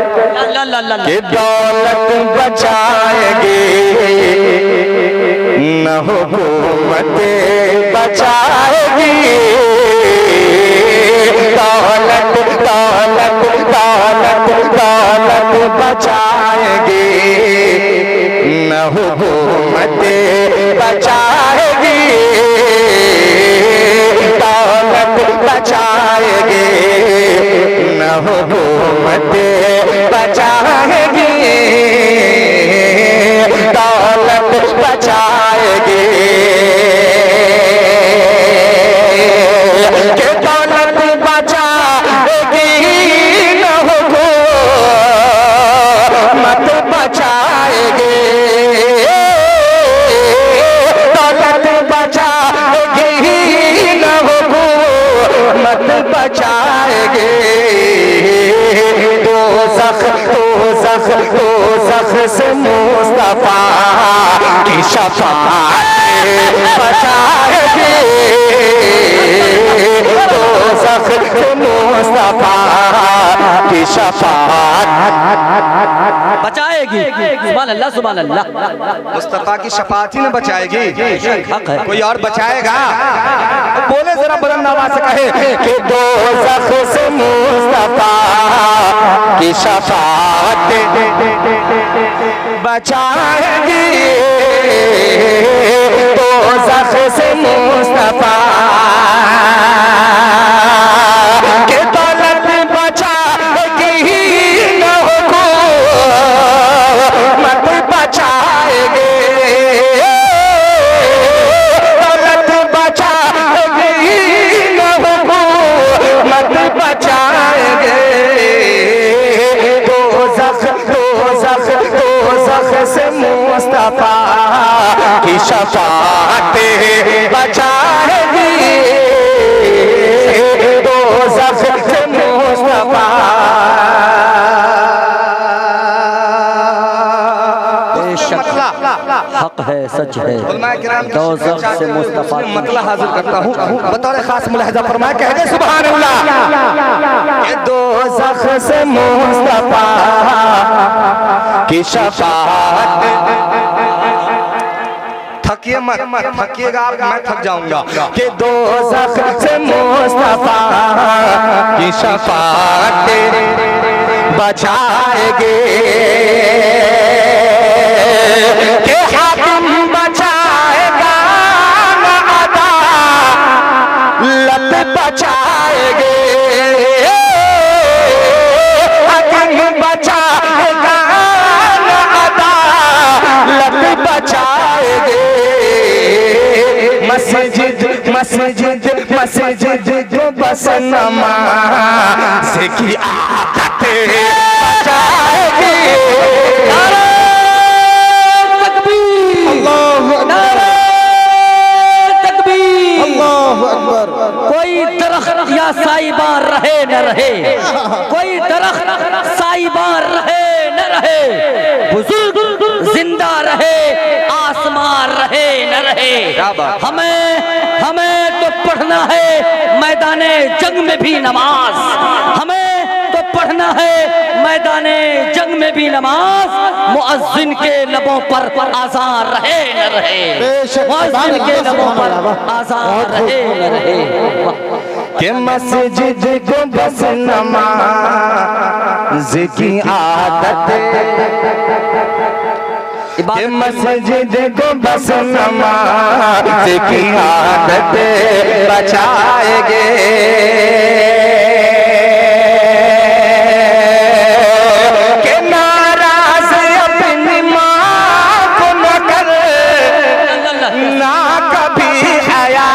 कि दौलत बचाएगी न हुकूमत बचाएगी। दौलत दौलत दौलत दौलत बचाएगी न हुकूमत बचाएगी। दौलत बचाएगी न हुकूमत बचाएगी। दौलत बचाएगी कि दौलत बचाएगी न हुकूमत बचाएगी। दौलत बचाएगी न हुकूमत बचाएगी। दोज़ख दोज़ख दोज़ख से मुस्तफा की शफाअत बचाएगी। दोज़ख से मुस्तफा की शफाअत बचाएगी। सुभान अल्लाह सुभान अल्लाह। मुस्तफा की शफाअत ही न बचाएगी, हक है। कोई और बचाएगा? बोले जरा बुलंद आवाज से कहे कि दोज़ख से मुस्तफा की शफाअत बचाएगी। दोज़ख से मुस्तफा कि दौलत बचाएगी न हुकूमत बचाएगी। दौलत बचाएगी न हुकूमत बचाएगी। दोज़ख दोज़ख दोज़ख से मुस्तफा की शफाअत बचाएगी। दोज़ख से मुस्तफा हक है, सच है। दोज़ख से मुस्तफा मतलब हाजिर करता हूँ बतौर खास मुलाहिज़ा फरमाया, कह दे सुभान अल्लाह। कि दोज़ख से मुस्तफा की शफाअत थकिए मत, थकिएगा आप, मैं थक जाऊंगा। कि दोज़ख से मुस्तफा की शफाअत बचाएगी। कि हाकिम बचाएगा न अदालत बचाएगी। हाकिम बचाएगा न अदालत बचाएगी। मस्जिद मस्जिद मस्जिद जो बस नमाज़ की आदत बचाएगी। कोई दरख्त या साइबान रहे न रहे, कोई दरख्त साइबान रहे न रहे, बुजुर्ग जिंदा रहे, आसमान रहे न रहे, हमें तो पढ़ना है मैदाने जंग में भी नमाज। हमें तो पढ़ना है मैदाने जंग में भी नमाज। मुअज्जिन के लबों पर आज़ान रहे न रहे, मुअज्जिन के लबों पर आज़ान रहे न रहे। कि मस्जिद को बस नमाज की आदत, कि मस्जिद को बस नमाज की आदत बचाएगे। कि नाराज अपनी माँ को न कर, ना कभी हया।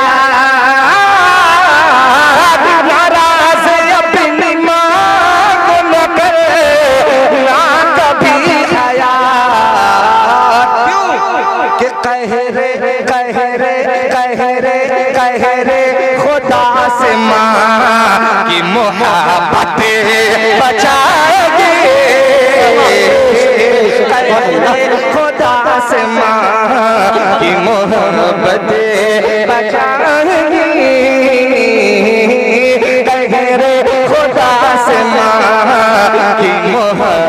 नाराज अपनी माँ को न कर, ना कभी हया। कि कहरे कहरे कहरे कहरे खुदा से माँ की मोहब्बत बचाएगी। खुदा से माँ की मोहब्बत बचाएगी। कहरे खुदा से माँ की मोहब्बत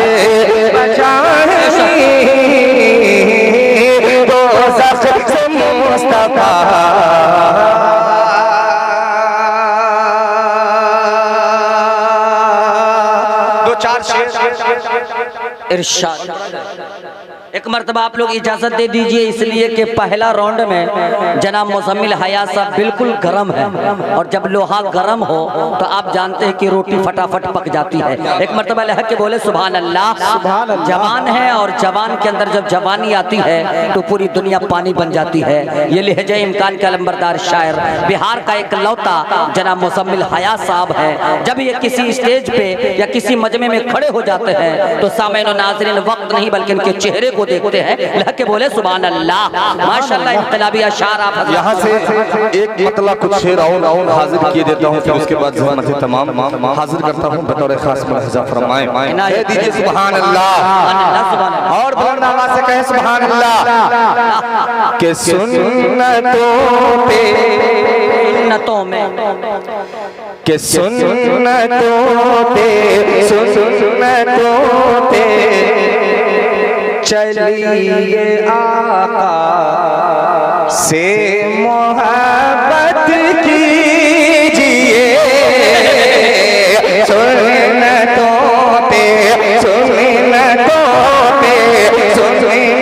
से बचाएंगी दोज़ख से मुस्तफा। दो चार शेर इरशाद। एक मर्तबा आप लोग इजाजत दे दीजिए, इसलिए कि पहला राउंड में जनाब मुज़म्मिल हया साहब बिल्कुल गर्म है, और जब लोहा गर्म हो तो आप जानते हैं कि रोटी फटाफट पक जाती है। एक मर्तबा लहक के बोले सुभान अल्लाह। जवान है और जवान के अंदर जब जवानी आती है तो पूरी दुनिया पानी बन जाती है। ये लहजे इम्कान का लंबरदार शायर बिहार का एक लौता जनाब मुज़म्मिल हया साहब है। जब ये किसी स्टेज पे या किसी मजमे में खड़े हो जाते हैं तो सामईन और नाज़रीन वक्त नहीं बल्कि इनके चेहरे को देखते हैं। लहक के बोले सुभान अल्लाह। माशाअल्लाह इनकलाबी अशार आप यहाँ से एक मतलब कुछ शेर हाजिर किए देता हूँ, फिर उसके बाद ज़मानत तमाम हाजिर करता हूँ बतौर खास मुलाहिज़ा फरमाएं। कह दीजिए सुभान अल्लाह, और बुलंद आवाज़ से कहें सुभान अल्लाह। के सुन्नतों पे सुन्नतों में के सुन्नतों पे चलिए आका से मोहब्बत कीजिए। सुन्नतों पे चलिए आका से मोहब्बत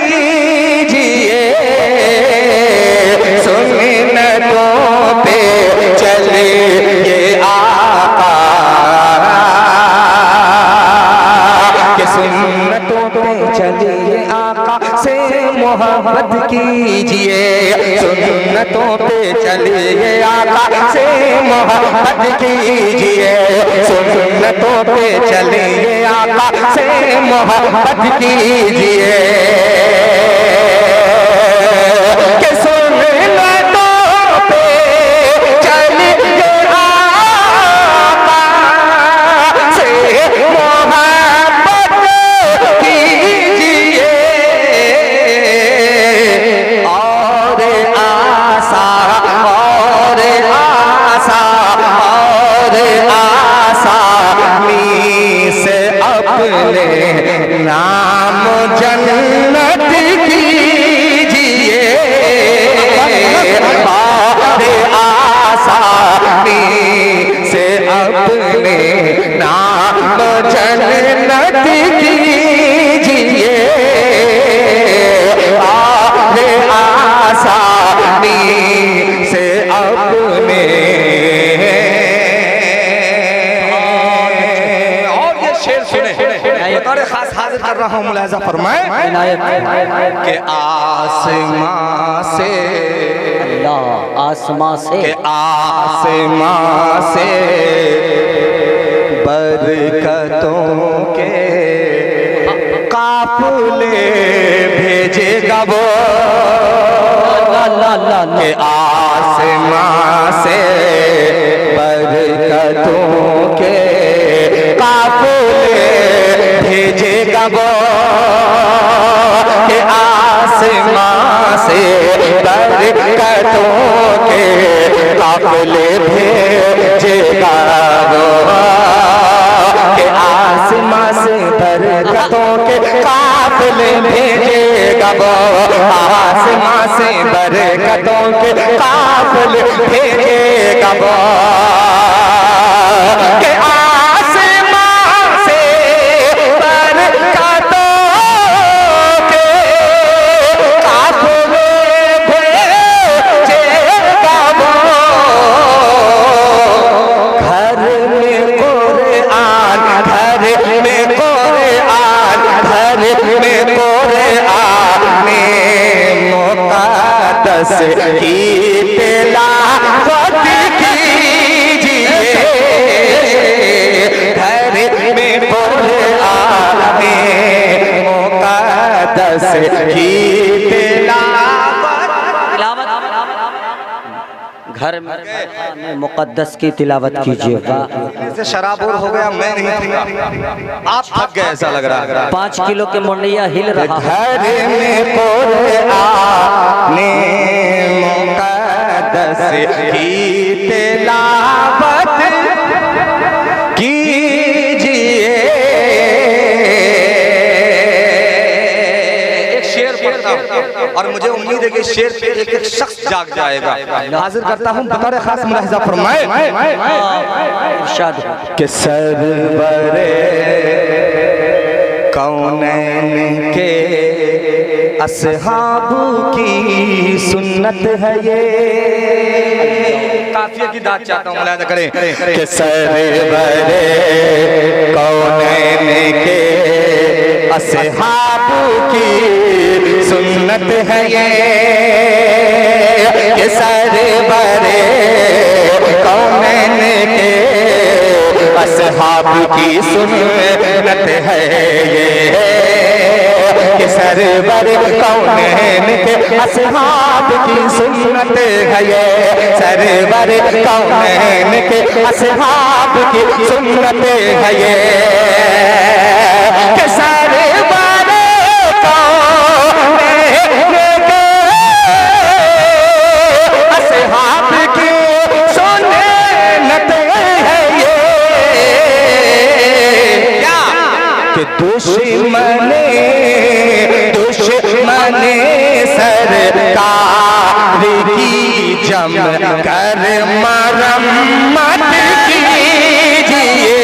कीजिए। सुन्नतों पे चलिए आका के सुन्नतों पे चलिए आका से मोहब्बत कीजिए। सुन्नतों पे चलिए आका से मोहब्बत कीजिए। सुन्नतों पे चलिए आका से मोहब्बत कीजिए। के सुन्नतों पे चलिए आका से मोहब्बत कीजिए। और आशा से अपने नाम जन्नत कीजिए। आसानी से अपने नाम जन्नत कीजिए। आसानी से अपने खास हाजिर कर रहा हूँ, मुलाहिज़ा फरमाएं कि आसमां से बरकतों के काफिले भेजेगा वो। के आसमां से बरकतों के काफिले भेजेगा वो। के आसमां से बरकतों के काफिले भेजेगा वो। के आसमां से बरकतों के काफिले भेजेगा वो। आसमां से बरकतों के काफिले भेजेगा वो। के आसमां से बरकतों के काफिले भेजेगा वो। घर में कुरान मुक़द्दस की तिलावत कीजिए। घर में कुरान मुक़द्दस की घर में मुक़द्दस की तिलावत कीजिएगा। से शराब और हो गया, मैं नहीं पीगा, आप थक गए ऐसा लग रहा है। 5 किलो के मुंडिया हिल रहा है। घर में कुरान मुक़द्दस दरस की तिलावत कीजिए। एक शेर पढ़ता हूं और मुझे उम्मीद है कि शेर पे एक एक शख्स जाग जाएगा। हाजिर करता हूं बतौर खास मुलाहिजा फरमाए इरशाद कि सरवरे कौनैन के असहाबू की सुन्नत है ये। काफिया की दाद चाहता हूँ मुलाहिजा करें कि सरवरे कौनैन के असहाबू की सुन्नत है ये। कि सरवरे कौनैन के असहाब की सुन्नत है ये। कि सरवर कौनैन के असहाब की सुन्नत है ये। सरवर कौनैन के असहाब की सुन्नत है ये। कि सरवर कौनैन के असहाब की सुन्नत है ये। कि दुश्मने सरकार की जम कर मरम्मत कीजिए।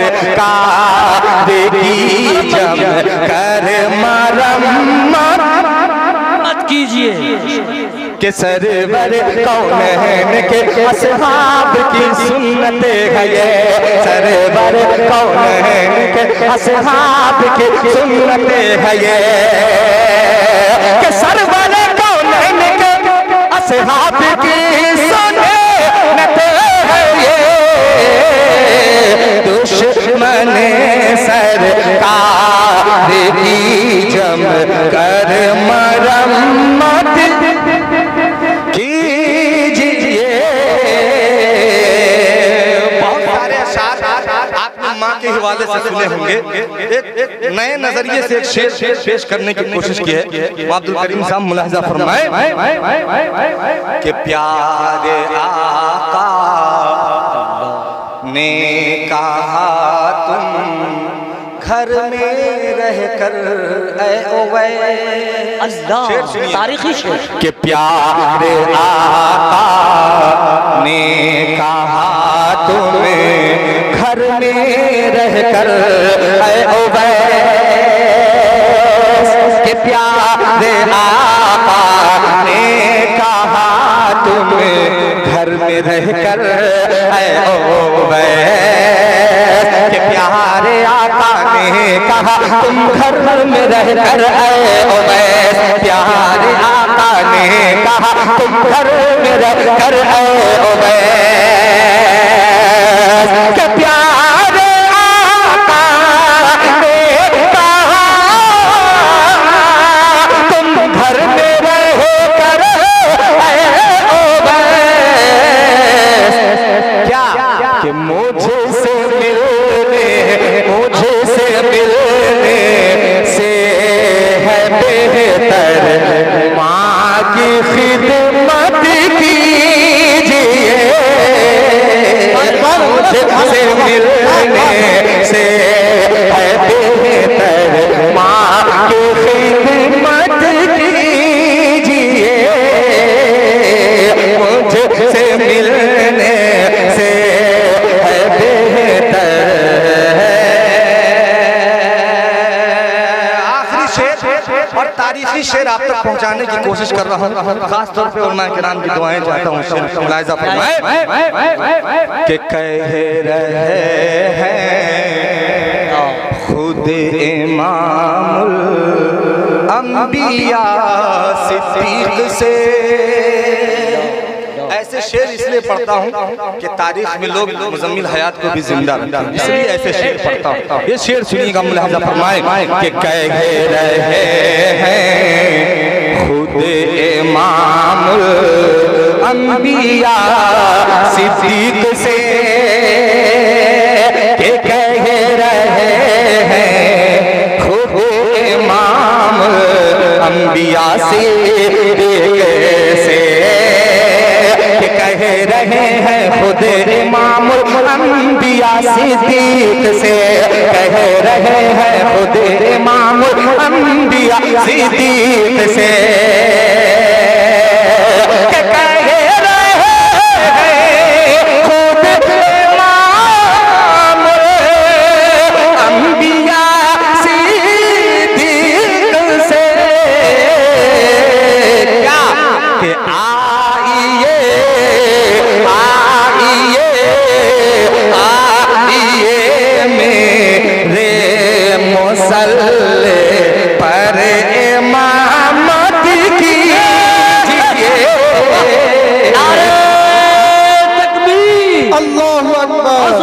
सरकार की जम कर मरम्मत कीजिए। कि सरवर कौनैन के असहाब की सुन्नत है ये। सरवर कौनैन के असहाब की सुन्नत है ये। कि सरवर कौनैन के असहाब की सुन्नत है ये। दुश्मन सरकार की जम कर मरम्मत कीजिए। बहुत सारे अशार आपने माँ के हवाले से सुने होंगे। एक नए नजरिए से एक शेर पेश करने की कोशिश की है। अब्दुल करीम साहब मुलाहिजा फरमाए कि प्यारे आका ने कहा तुम घर में रहकर अल्लाह तारीखी शेर कि प्यारे आका ने कहा तुम्हें घर में रहकर कि प्यारे आका ने कहा तुम्हें घर में रहकर कि प्यारे आका ने कहा तुम घर में रहकर उवैस। प्यारे आका ने कहा तुम घर में रहकर उवैस। कि प्यारे आका ने कहा तुम घर में रहकर उवैस। क्या कि मुझसे मिलने से है बेहतर माँ की खिदमत कीजिए। मुझसे मिलने से है बेहतर माँ की खिदमत कीजिए। मुझसे मिलने से है बेहतर। और तारीखी शेर आप तक पहुंचाने की कोशिश कर रहा हूं। खास तौर पे उलमा किराम की दुआएं चाहता हूं। शेर का मुलाहिजा फरमाए कि कह रहे हैं खुद इमामुल अंबिया सिद्दीक से। ऐसे शेर इसलिए पढ़ता हूँ कि तारीख में लोग मुजम्मिल हयात को भी जिंदा रखते हैं, इसलिए ऐसे शेर पढ़ता हूँ। ये शेर सुनिएगा मुलाहिजा फरमाए कि कह रहे हैं खुद इमामुल अंबिया सिद्दीक से। कि कह रहे हैं खुद इमामुल अंबिया सिद्दीक से कि कह रहे हैं खुद इमामुल अंबिया सिद्दीक से, कह रहे हैं खुद इमामुल अंबिया सिद्दीक से, कि कह रहे हैं खुद इमामुल अंबिया सिद्दीक से, क्या कि आइए मेरे मुसल्ले पर इमामत कीजिए। नारे तकबीर। अल्लाहु अकबर।